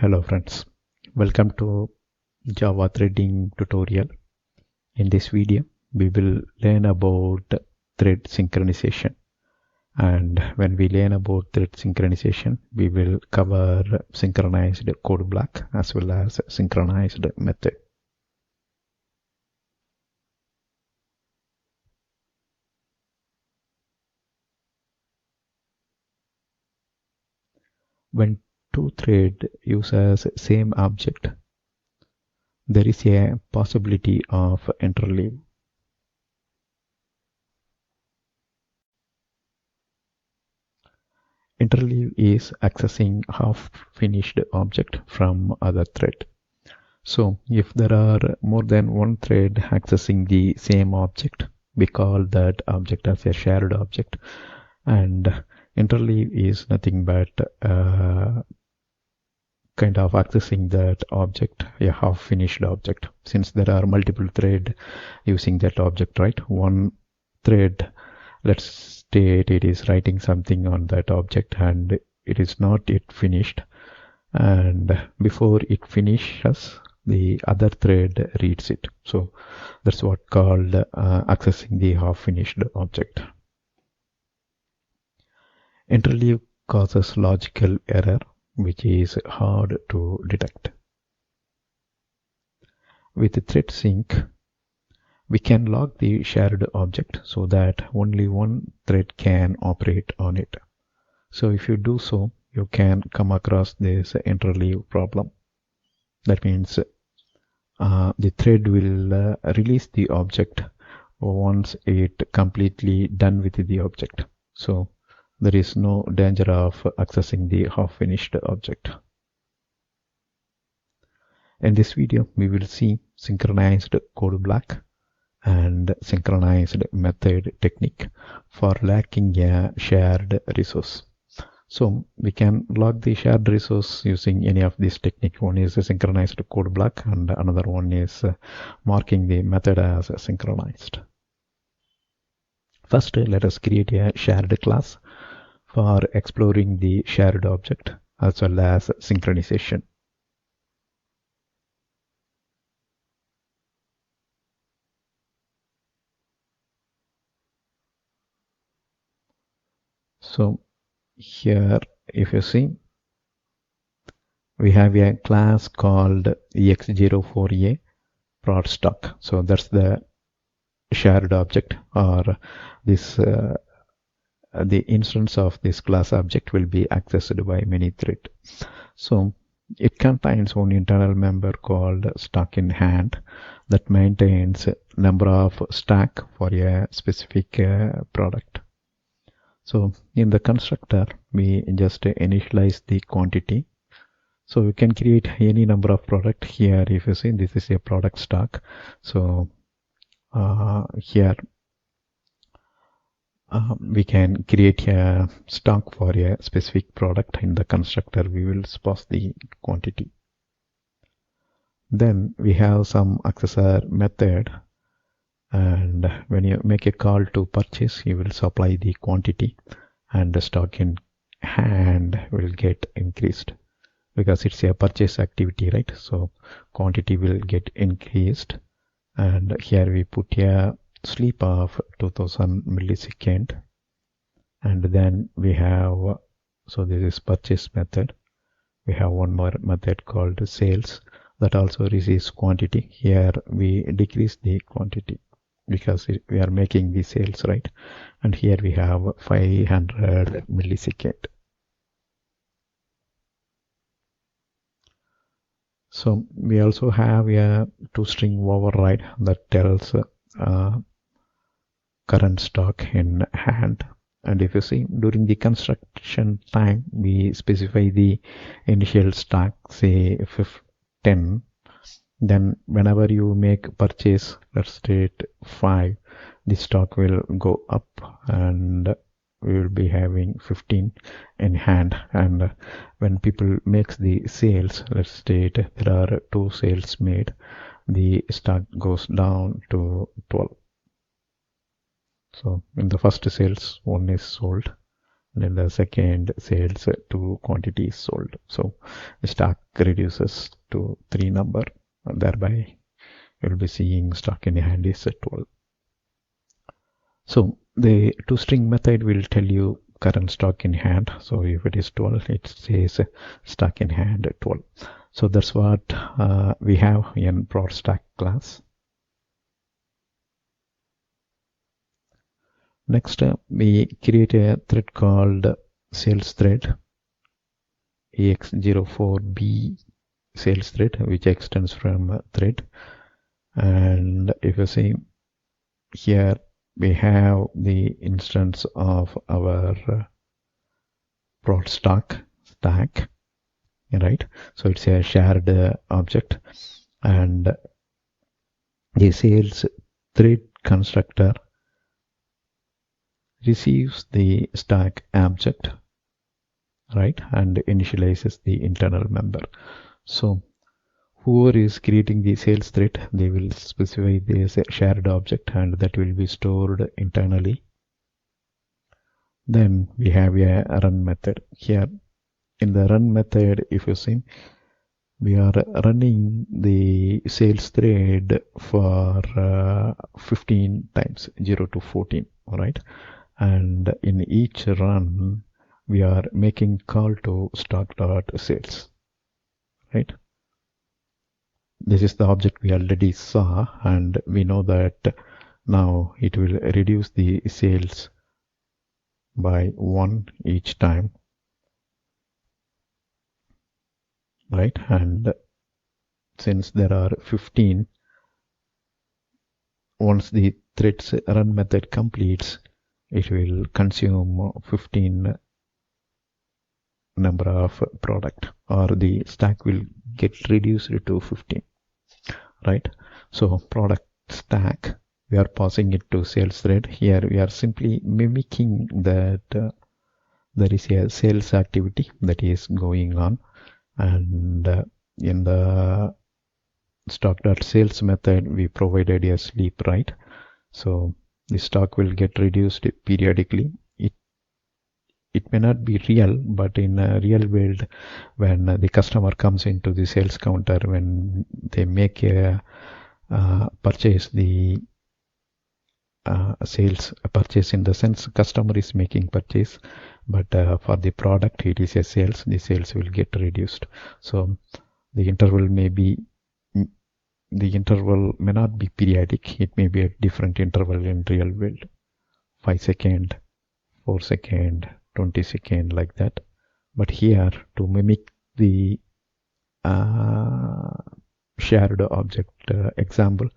Hello friends, welcome to Java threading tutorial. In this video, we will learn about thread synchronization. And when we learn about thread synchronization, we will cover synchronized code block as well as synchronized method. When two threads uses same object, there is a possibility of interleave. Interleave is accessing half-finished object from other thread. So if there are more than one thread accessing the same object, we call that object as a shared object. And interleave is nothing but kind of accessing that object, a half-finished object. Since there are multiple threads using that object, right? One thread, let's state it is writing something on that object and it is not yet finished. And before it finishes, the other thread reads it. So that's what called accessing the half-finished object. Interleave causes logical error, which is hard to detect. With thread sync, we can lock the shared object so that only one thread can operate on it. So if you do so, you can come across this interleave problem. That means the thread will release the object once it completely done with the object. So there is no danger of accessing the half-finished object. In this video, we will see synchronized code block and synchronized method technique for locking a shared resource. So we can lock the shared resource using any of these techniques. One is a synchronized code block and another one is marking the method as synchronized. First, let us create a shared class for exploring the shared object as well as synchronization. So here, if you see, we have a class called ex04a prod stock. So that's the shared object, or this the instance of this class object will be accessed by many threads. So it contains one internal member called stock in hand that maintains number of stack for a specific product. So in the constructor, we just initialize the quantity. So we can create any number of product here. If you see, this is a product stock. So here we can create a stock for a specific product. In the constructor, we will pass the quantity. Then we have some accessor method, and when you make a call to purchase, you will supply the quantity and the stock in hand will get increased because it's a purchase activity, right? So quantity will get increased, and here we put a sleep of 2000 millisecond, and then we have, so this is purchase method. We have one more method called sales that also receives quantity. Here we decrease the quantity because we are making the sales, right? And here we have 500 millisecond. So we also have a toString override that tells current stock in hand. And if you see, during the construction time, we specify the initial stock, say 10. Then whenever you make purchase, let's state 5, the stock will go up and we will be having 15 in hand. And when people makes the sales, let's state there are 2 sales made, the stock goes down to 12. So in the first sales, 1 is sold, and in the second sales 2 quantities sold. So the stock reduces to 3 number, and thereby you'll be seeing stock in hand is 12. So the toString method will tell you current stock in hand. So if it is 12, it says stock in hand 12. So that's what we have in prod stack class. Next, we create a thread called sales thread, ex04b sales thread, which extends from thread. And if you see here, we have the instance of our prod stack, right? So it's a shared object, and the sales thread constructor receives the stack object, right, and initializes the internal member. So whoever is creating the sales thread, they will specify this shared object, and that will be stored internally. Then we have a run method. Here in the run method, if you see, we are running the sales thread for 15 times, 0 to 14, all right? And in each run, we are making call to stock.sales, right? This is the object we already saw, and we know that now it will reduce the sales by 1 each time, right? And since there are 15, once the threads run method completes, it will consume 15 number of product, or the stack will get reduced to 15, right? So product stack, we are passing it to sales thread. Here we are simply mimicking that there is a sales activity that is going on, and in the stock.sales method we provided a sleep, right? So the stock will get reduced periodically. It may not be real, but in a real world, when the customer comes into the sales counter, when they make a purchase, the sales purchase in the sense customer is making purchase, but for the product it is a sales, the sales will get reduced. So the interval may not be periodic. It may be a different interval in real world, 5 second, 4 second, 20 second, like that. But here, to mimic the shared object example,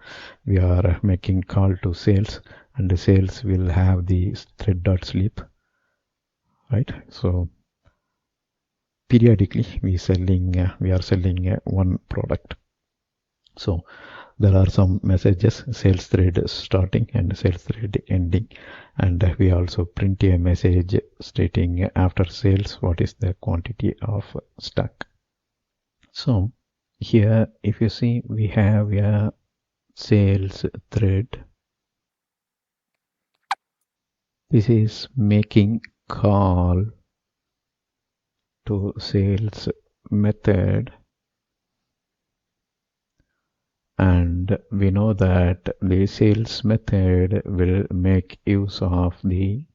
we are making call to sales, and the sales will have the thread.sleep, right? So periodically we are selling one product. So there are some messages, sales thread starting and sales thread ending, and we also print a message stating after sales what is the quantity of stock. So here, if you see, we have a sales thread. This is making call to sales method, and we know that the sales method will make use of the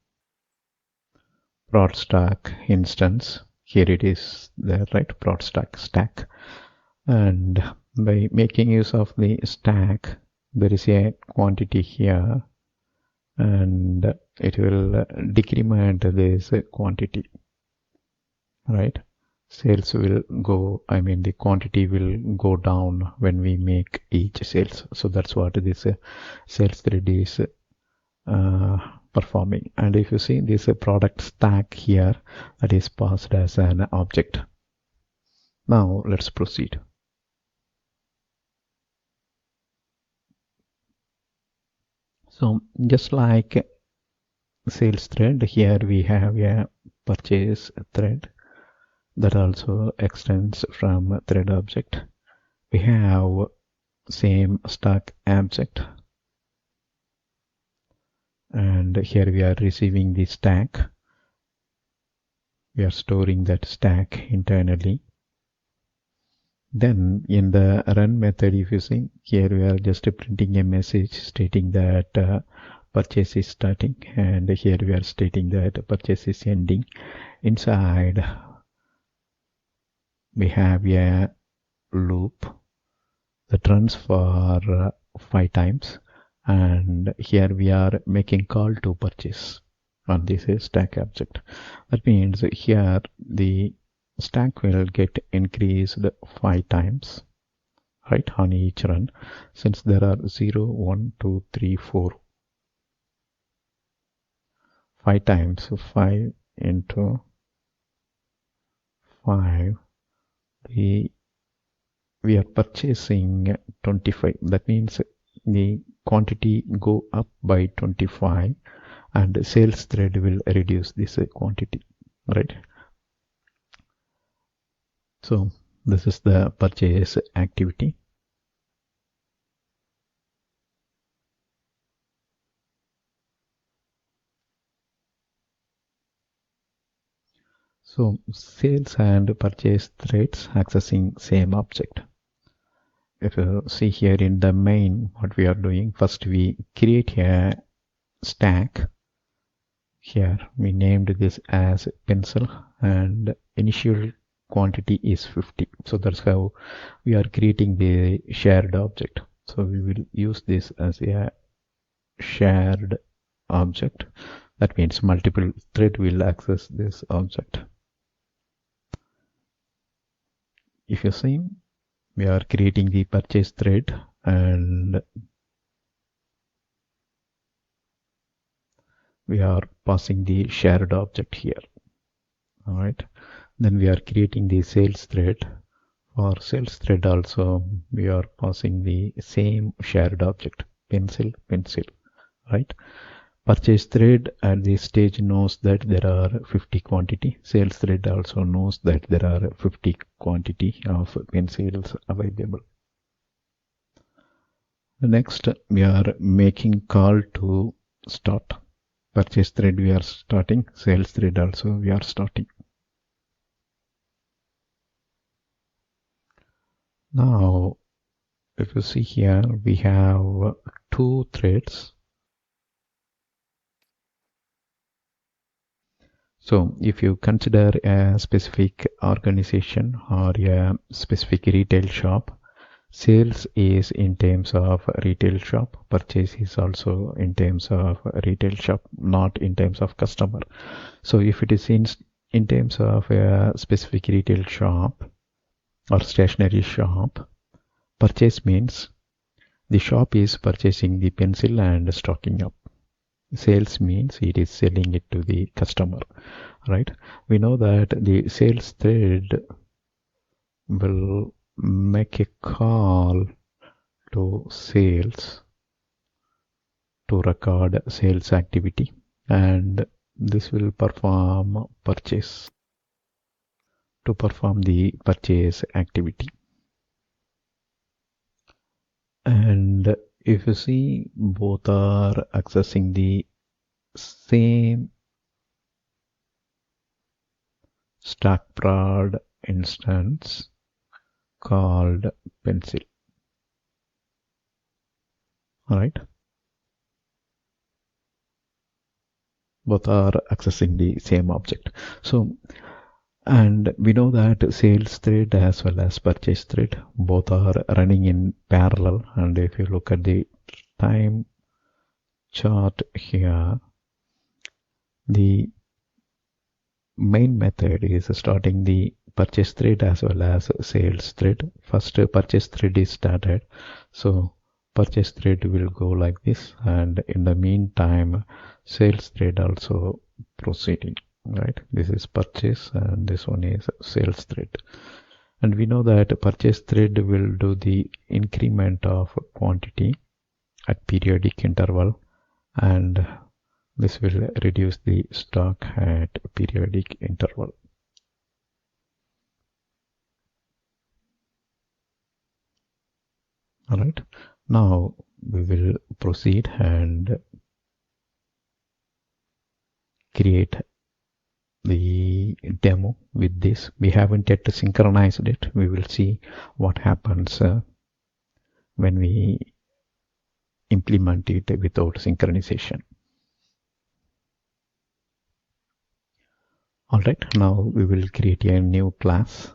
prod stack instance. Here it is there, right? Prod stack, and by making use of the stack, there is a quantity here, and it will decrement this quantity, right? Sales will go, the quantity will go down when we make each sales. So that's what this sales thread is performing. And if you see this product stack here, that is passed as an object. Now let's proceed. So just like sales thread, here we have a purchase thread that also extends from thread object. We have same stack object, and here we are receiving the stack, we are storing that stack internally. Then in the run method, if you see here, we are just printing a message stating that purchase is starting, and here we are stating that purchase is ending. Inside we have a loop that runs for 5 times, and here we are making call to purchase on this stack object. That means here the stack will get increased 5 times, right, on each run, since there are 0, 1, 2, 3, 4, 5 times. So 5 into 5, we are purchasing 25. That means the quantity go up by 25, and sales thread will reduce this quantity, right? So this is the purchase activity. So sales and purchase threads accessing same object. If you see here in the main, what we are doing, first we create a stack. Here we named this as pencil, and initial quantity is 50. So that's how we are creating the shared object. So we will use this as a shared object. That means multiple thread will access this object. If you see, we are creating the purchase thread, and we are passing the shared object here. All right. Then we are creating the sales thread. For sales thread also, we are passing the same shared object, pencil, pencil, right? Purchase thread at this stage knows that there are 50 quantity. Sales thread also knows that there are 50 quantity of pencils available. Next, we are making call to start. Purchase thread we are starting, sales thread also we are starting. Now, if you see here, we have 2 threads. So if you consider a specific organization or a specific retail shop, sales is in terms of retail shop, purchase is also in terms of retail shop, not in terms of customer. So if it is in terms of a specific retail shop or stationery shop, purchase means the shop is purchasing the pencil and stocking up. Sales means it is selling it to the customer, right? We know that the sales thread will make a call to sales to record sales activity, and this will perform purchase to perform the purchase activity. And if you see, both are accessing the same stack prod instance called pencil. All right. Both are accessing the same object. So, and we know that sales thread as well as purchase thread both are running in parallel. And if you look at the time chart here, the main method is starting the purchase thread as well as sales thread. First purchase thread is started, so purchase thread will go like this, and in the meantime sales thread also proceeding, right? This is purchase and this one is sales thread. And we know that purchase thread will do the increment of quantity at periodic interval, and this will reduce the stock at periodic interval. All right. Now we will proceed and create the demo with this. We haven't yet synchronized it. We will see what happens when we implement it without synchronization. Alright, now we will create a new class.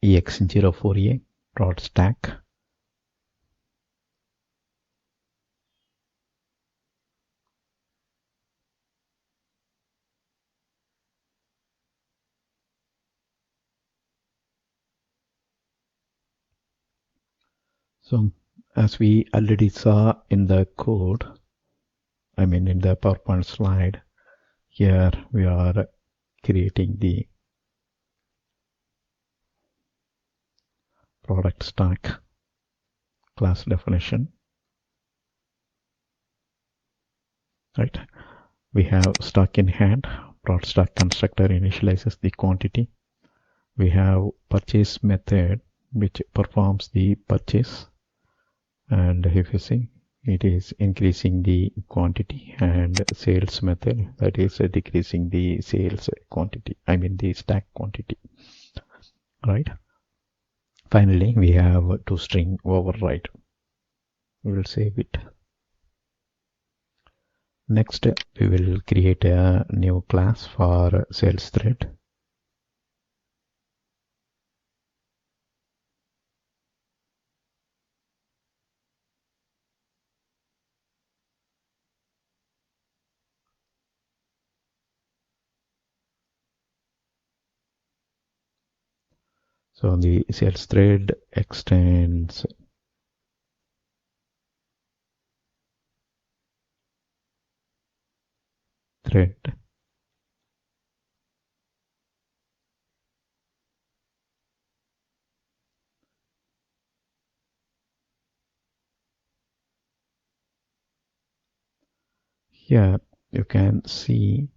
ex04a prod stack. So as we already saw in the code, I mean in the PowerPoint slide, here we are creating the product stack class definition. Right, we have stock in hand. Prod stack constructor initializes the quantity. We have purchase method which performs the purchase, and if you see, it is increasing the quantity, and sales method that is decreasing the sales quantity, I mean the stack quantity. Right, finally we have toString override. We will save it. Next we will create a new class for sales thread. So the sales thread extends thread. Here you can see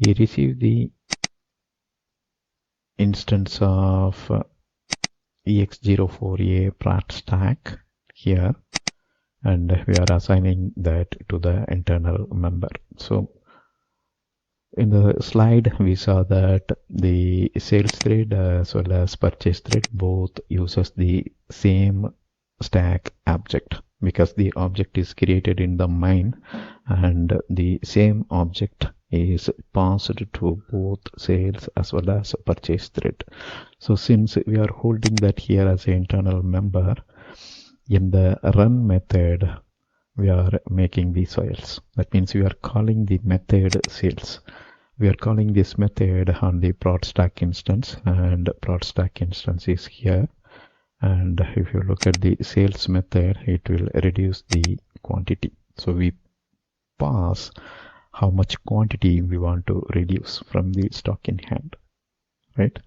we receive the instance of ex04a prod stack here, and we are assigning that to the internal member. So in the slide we saw that the sales thread as well as purchase thread both uses the same stack object, because the object is created in the main and the same object is passed to both sales as well as purchase thread. So since we are holding that here as an internal member, in the run method we are making these files. That means we are calling the method sales. We are calling this method on the prod stack instance, and prod stack instance is here. And if you look at the sales method, it will reduce the quantity. So we pass how much quantity we want to reduce from the stock in hand, right?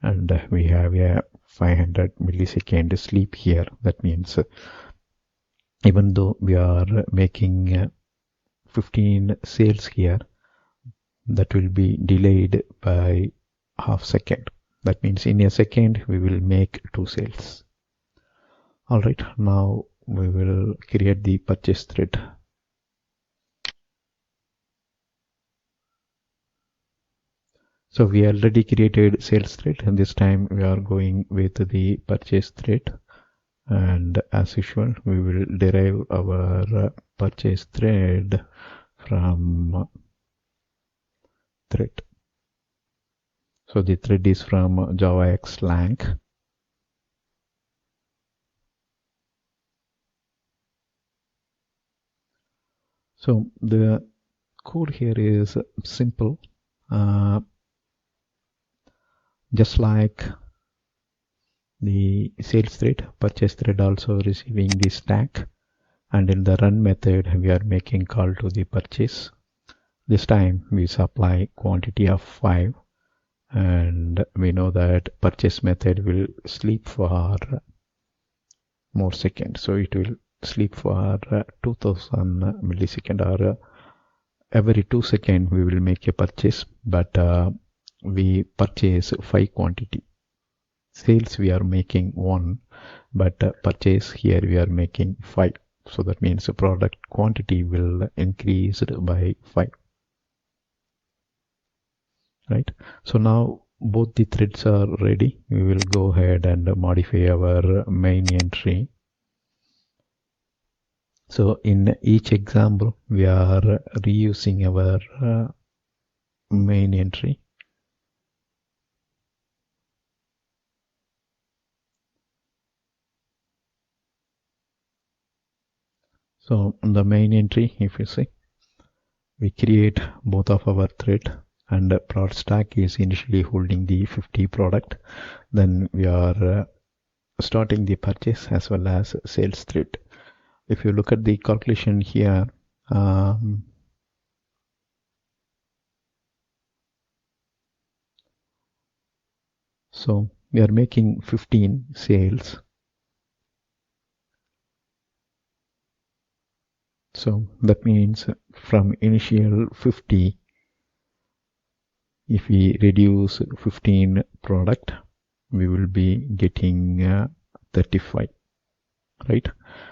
And we have a 500 millisecond sleep here. That means even though we are making 15 sales here, that will be delayed by half second. That means in a second we will make 2 sales. Alright, now we will create the purchase thread. So we already created sales thread, and this time we are going with the purchase thread. And as usual, we will derive our purchase thread from thread. So the thread is from JavaX lang. So the code here is simple. Just like the sales thread, purchase thread also receiving the stack, and in the run method we are making call to the purchase. This time we supply quantity of 5, and we know that purchase method will sleep for more seconds, so it will sleep for 2000 millisecond, or every 2 seconds we will make a purchase, but we purchase 5 quantity. sales we are making 1, but purchase here we are making 5. So that means the product quantity will increase by 5. Right. So now both the threads are ready. We will go ahead and modify our main entry. So in each example, we are reusing our main entry. So on the main entry, if you see, we create both of our thread, and product stack is initially holding the 50 product. Then we are starting the purchase as well as sales thread. If you look at the calculation here, so we are making 15 sales. So that means from initial 50, if we reduce 15 product, we will be getting 35, right?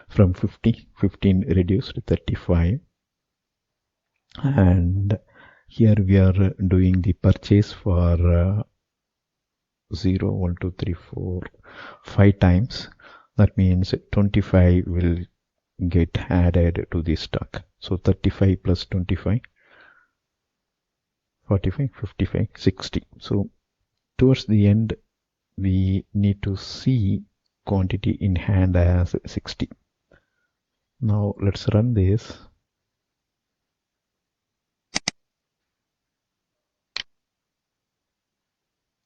From 50, 15 reduced 35. And here we are doing the purchase for 0, 1, 2, 3, 4, 5 times. That means 25 will get added to the stock. So 35 plus 25, 45, 55, 60. So towards the end, we need to see quantity in hand as 60. Now let's run this.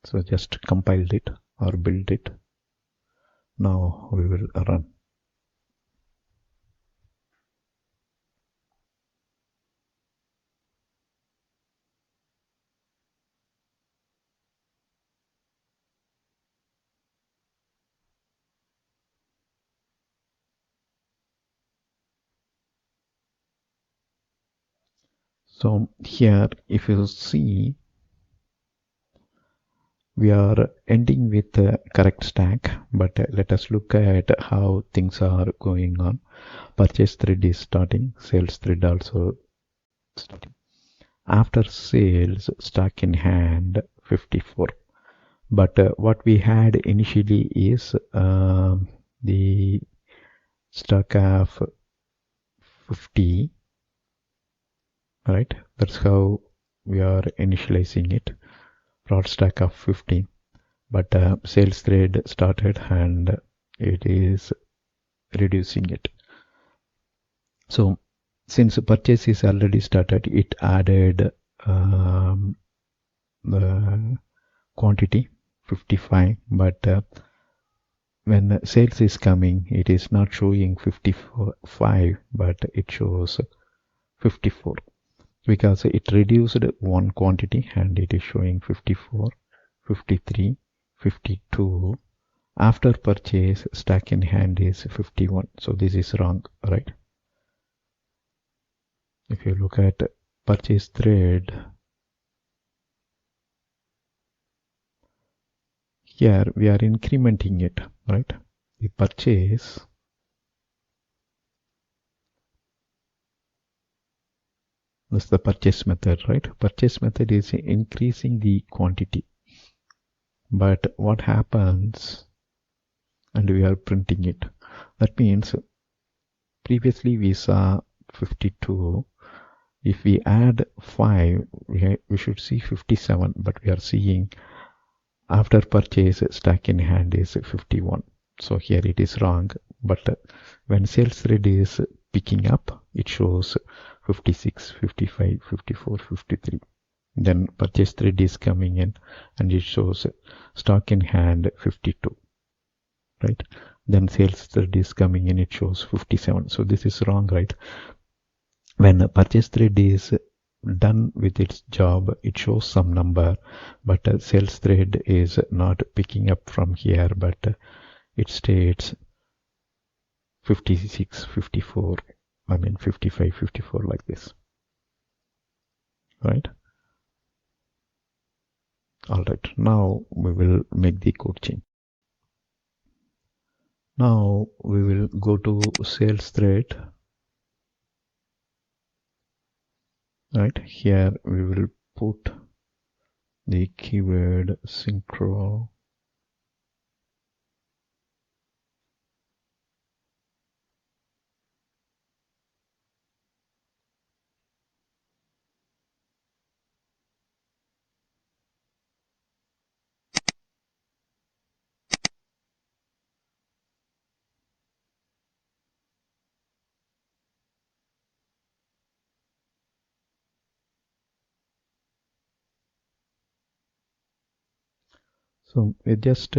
So just compiled it or build it. Now we will run. So here, if you see, we are ending with the correct stack, but let us look at how things are going on. Purchase thread is starting, sales thread also starting. After sales, stock in hand 54. But what we had initially is the stock of 50, right? That's how we are initializing it. Product stack of 15, but sales thread started and it is reducing it. So since purchase is already started, it added the quantity 55, but when sales is coming, it is not showing 55, but it shows 54. Because it reduced one quantity and it is showing 54, 53, 52. After purchase, stack in hand is 51. So this is wrong, right? If you look at purchase thread, here we are incrementing it, right? The purchase, that's the purchase method, right? Purchase method is increasing the quantity. But what happens, and we are printing it. That means previously we saw 52. If we add 5, we should see 57, but we are seeing after purchase stack in hand is 51. So here it is wrong. But when sales thread is picking up, it shows 56, 55, 54, 53. Then purchase thread is coming in and it shows stock in hand 52, right? Then sales thread is coming in, it shows 57. So this is wrong, right? When a purchase thread is done with its job, it shows some number, but a sales thread is not picking up from here, but it states 56, 54, 55, 54 like this, right? All right, now we will make the code change. Now we will go to sales thread. Right here we will put the keyword synchro. So we're just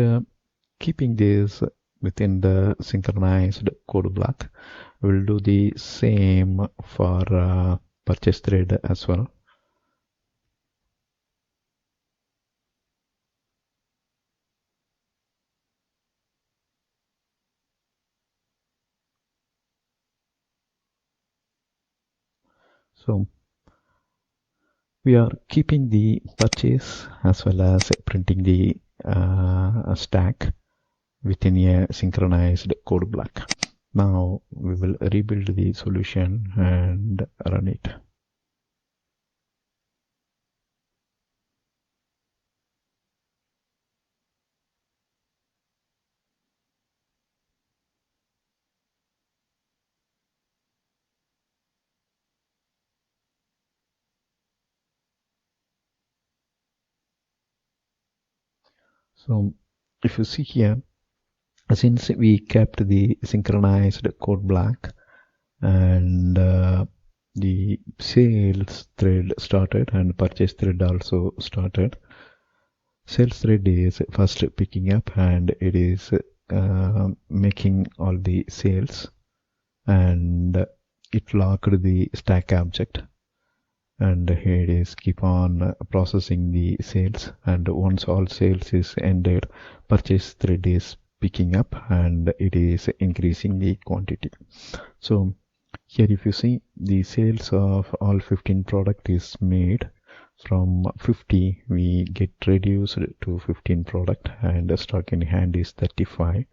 keeping this within the synchronized code block. We'll do the same for purchase thread as well. So we are keeping the purchase as well as printing the stack within a synchronized code block. Now we will rebuild the solution and run it. So if you see here, since we kept the synchronized code block and the sales thread started and purchase thread also started, sales thread is first picking up and it is making all the sales, and it locked the stack object, and here it is keep on processing the sales, and once all sales is ended, purchase thread is picking up and it is increasing the quantity. So here if you see, the sales of all 15 product is made. From 50 we get reduced to 15 product and stock in hand is 35.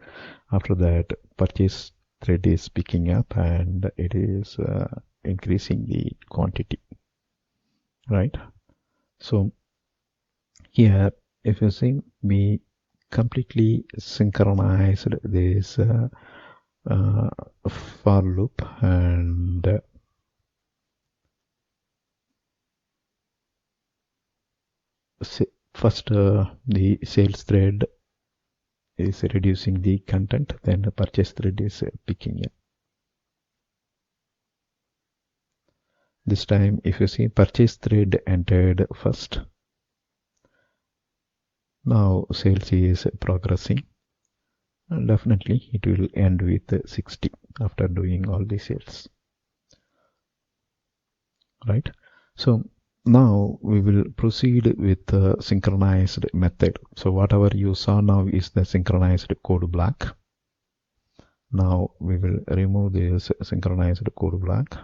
After that, purchase thread is picking up and it is increasing the quantity, right? So here if you see, we completely synchronized this for loop, and first the sales thread is reducing the content, then the purchase thread is picking it. This time if you see, purchase thread entered first. Now sales is progressing, and definitely it will end with 60 after doing all the sales, right? So now we will proceed with the synchronized method. So whatever you saw now is the synchronized code block. Now we will remove this synchronized code block.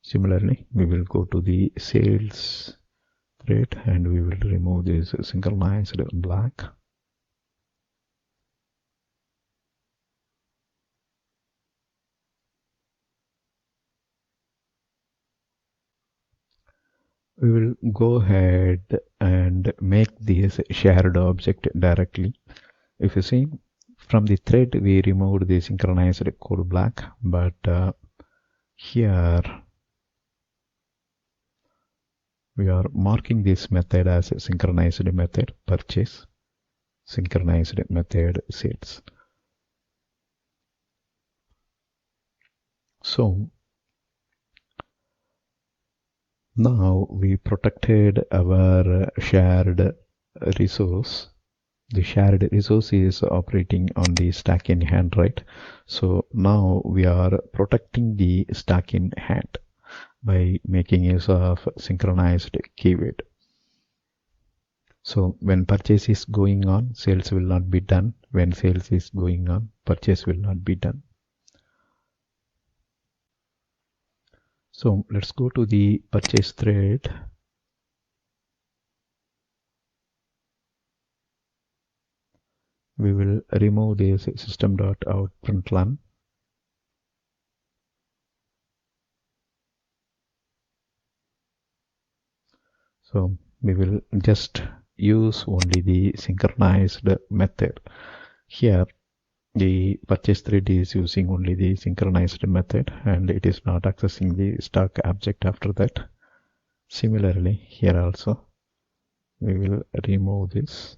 Similarly, we will go to the sales thread and we will remove this synchronized block. We will go ahead and make this shared object directly. If you see, from the thread we removed the synchronized code block, but here we are marking this method as a synchronized method purchase, synchronized method sales. So now we protected our shared resource. The shared resource is operating on the stack in hand, right? So now we are protecting the stack in hand by making use of synchronized keyword. So when purchase is going on, sales will not be done. When sales is going on, purchase will not be done. So let's go to the purchase thread. We will remove this system.out.println. So we will just use only the synchronized method. Here the purchase thread is using only the synchronized method and it is not accessing the stock object after that. Similarly, here also we will remove this.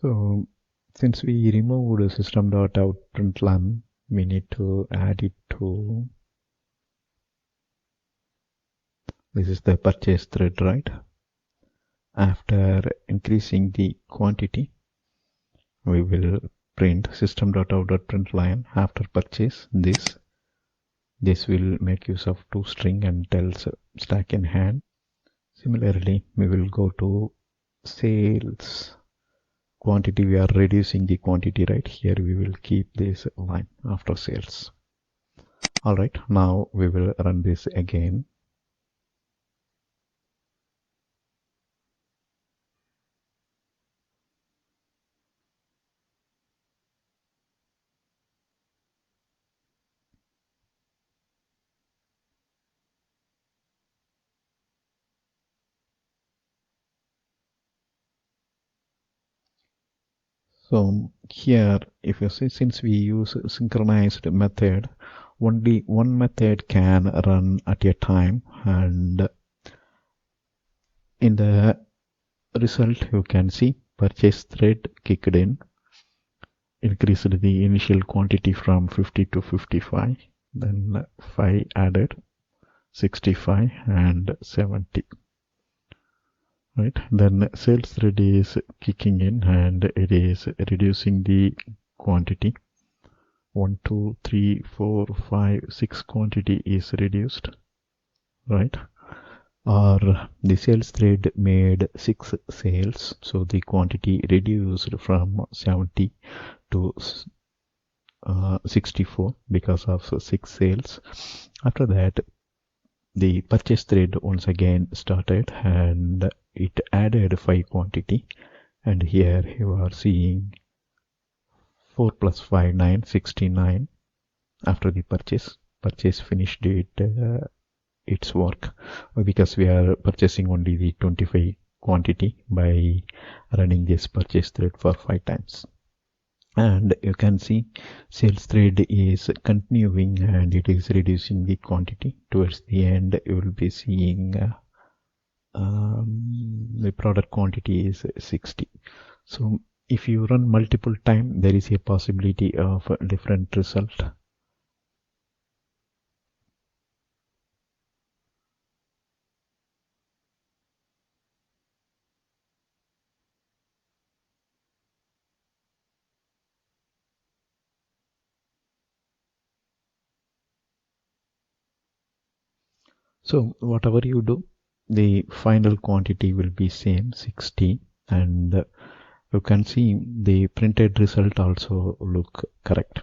So since we removed system.out.println, we need to add it to, this is the purchase thread, right? After increasing the quantity, we will print system.out.println after purchase this. This will make use of toString and tells stack in hand. Similarly, we will go to sales quantity. We are reducing the quantity right here. We will keep this line after sales. All right, now we will run this again. So here, if you see, since we use synchronized method, only one method can run at a time, and in the result you can see purchase thread kicked in, increased the initial quantity from 50 to 55, then 5 added, 65 and 70. Right, then sales thread is kicking in and it is reducing the quantity. 1, 2, 3, 4, 5, 6 quantity is reduced, right? Or the sales thread made 6 sales, so the quantity reduced from 70 to 64 because of 6 sales. After that, the purchase thread once again started and it added 5 quantity, and here you are seeing 4 plus 5, 9, 69 after the purchase finished its work, because we are purchasing only the 25 quantity by running this purchase thread for 5 times. And you can see sales thread is continuing and it is reducing the quantity. Towards the end you will be seeing the product quantity is 60. So if you run multiple times, there is a possibility of a different result. So whatever you do, the final quantity will be same, 60, and you can see the printed result also look correct.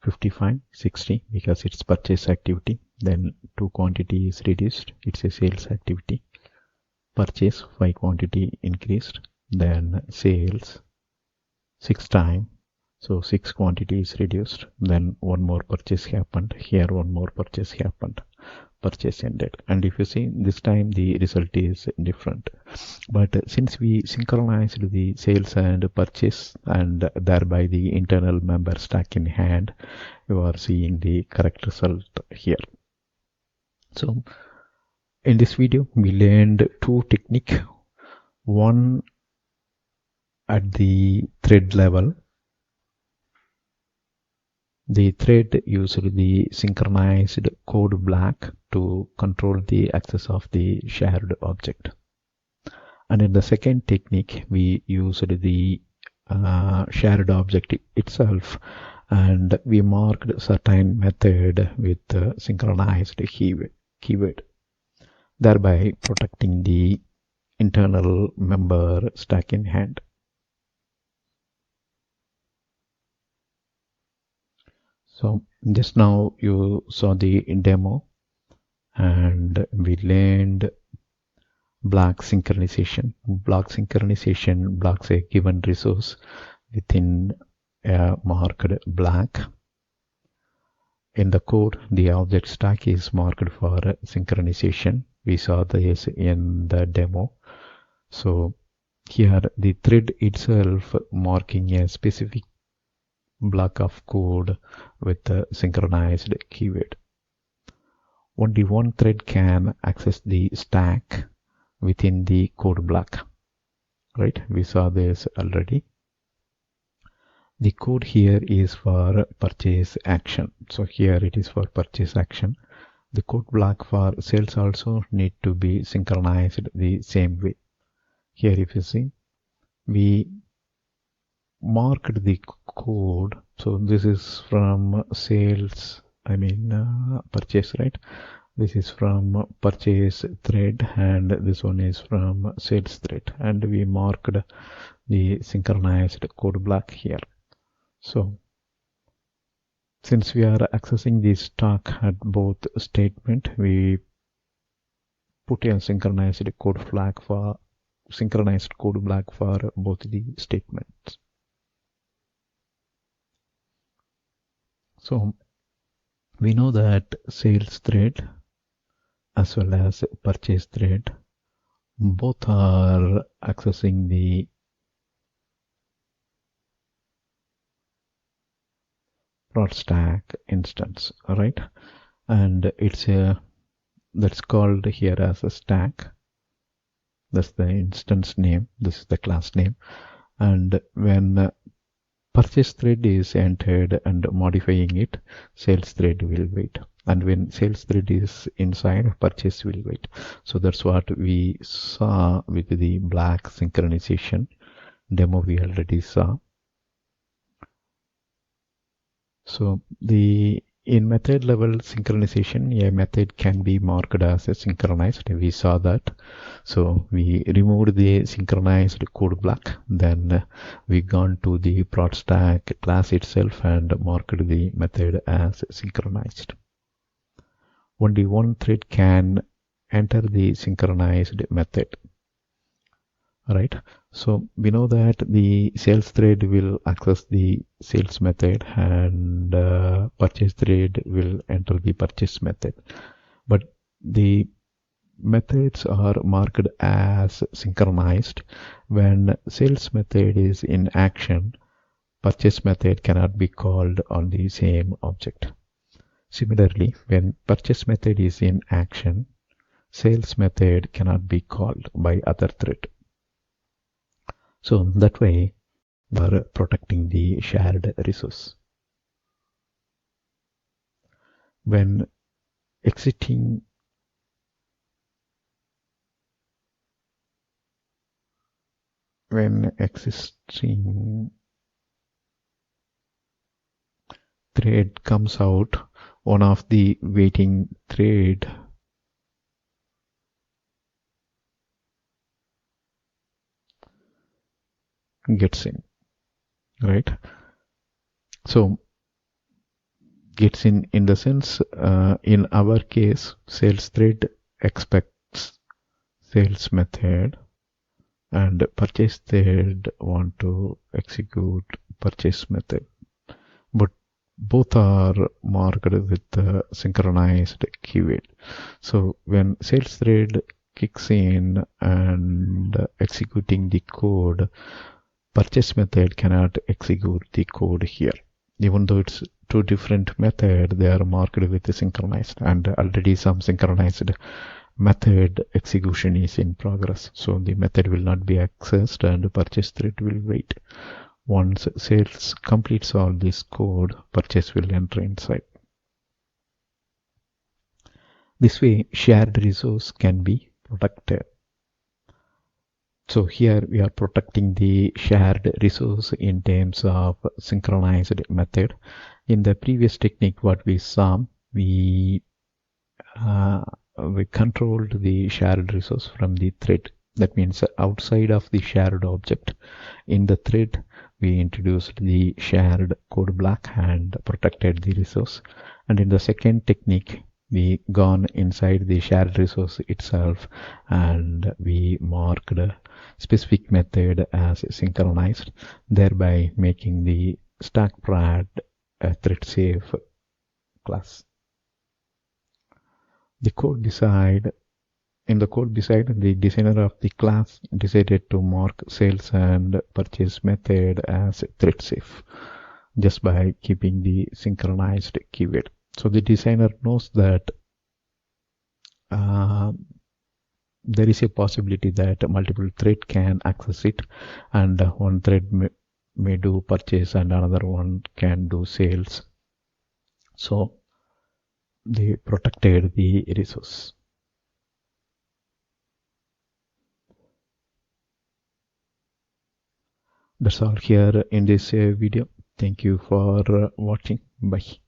55, 60 because it's purchase activity, then 2 quantity is reduced, it's a sales activity. Purchase 5 quantity increased, then sales 6 times, so 6 quantity is reduced, then 1 more purchase happened, here 1 more purchase happened, purchase ended. And if you see this time the result is different, but since we synchronized the sales and purchase and thereby the internal member stack in hand, you are seeing the correct result here. So in this video we learned 2 techniques, one at the thread level. The thread used the synchronized code block to control the access of the shared object. And in the second technique, we used the shared object itself and we marked certain method with synchronized keyword. thereby protecting the internal member stack in hand. So just now you saw the demo and we learned block synchronization. Block synchronization blocks a given resource within a marked block. In the code, the object stack is marked for synchronization. We saw this in the demo. So here the thread itself marking a specific block of code with the synchronized keyword. Only one thread can access the stack within the code block. Right? We saw this already. The code here is for purchase action. So here it is for purchase action. The code block for sales also need to be synchronized the same way. Here if you see, we marked the code. So this is from sales, purchase, right? This is from purchase thread and this one is from sales thread, and we marked the synchronized code block here. So since we are accessing the stack at both statement, we put a synchronized code block for both the statements. So we know that sales thread as well as purchase thread both are accessing the prod stack instance, right? And it's that's called here as a stack. That's the instance name. This is the class name. And when purchase thread is entered and modifying it, sales thread will wait. And when sales thread is inside, purchase will wait. So that's what we saw with the block synchronization demo we already saw. So in method level synchronization, a method can be marked as a synchronized. We saw that. So we removed the synchronized code block. Then we gone to the prod stack class itself and marked the method as synchronized. Only one thread can enter the synchronized method. Right? So we know that the sales thread will access the sales method and purchase thread will enter the purchase method. But the methods are marked as synchronized. When sales method is in action, purchase method cannot be called on the same object. Similarly, when purchase method is in action, sales method cannot be called by other thread. So that way we are protecting the shared resource. When exiting existing thread comes out, one of the waiting thread gets in, right? So gets in the sense, in our case, sales thread expects sales method and purchase thread want to execute purchase method, but both are marked with the synchronized keyword. So when sales thread kicks in and executing the code, purchase method cannot execute the code here. Even though it's two different methods, they are marked with the synchronized, and already some synchronized method execution is in progress. So the method will not be accessed and purchase thread will wait. Once sales completes all this code, purchase will enter inside. This way, shared resource can be protected. So here we are protecting the shared resource in terms of synchronized method. In the previous technique, what we saw, we we controlled the shared resource from the thread. That means outside of the shared object, in the thread, we introduced the shared code block and protected the resource. And in the second technique, we gone inside the shared resource itself and we marked a specific method as synchronized, thereby making the stack prod a thread safe class. The code beside In the code beside, the designer of the class decided to mark sales and purchase method as thread safe just by keeping the synchronized keyword. So the designer knows that there is a possibility that multiple thread can access it, and one thread may do purchase and another one can do sales. So they protected the resource. That's all here in this video. Thank you for watching. Bye.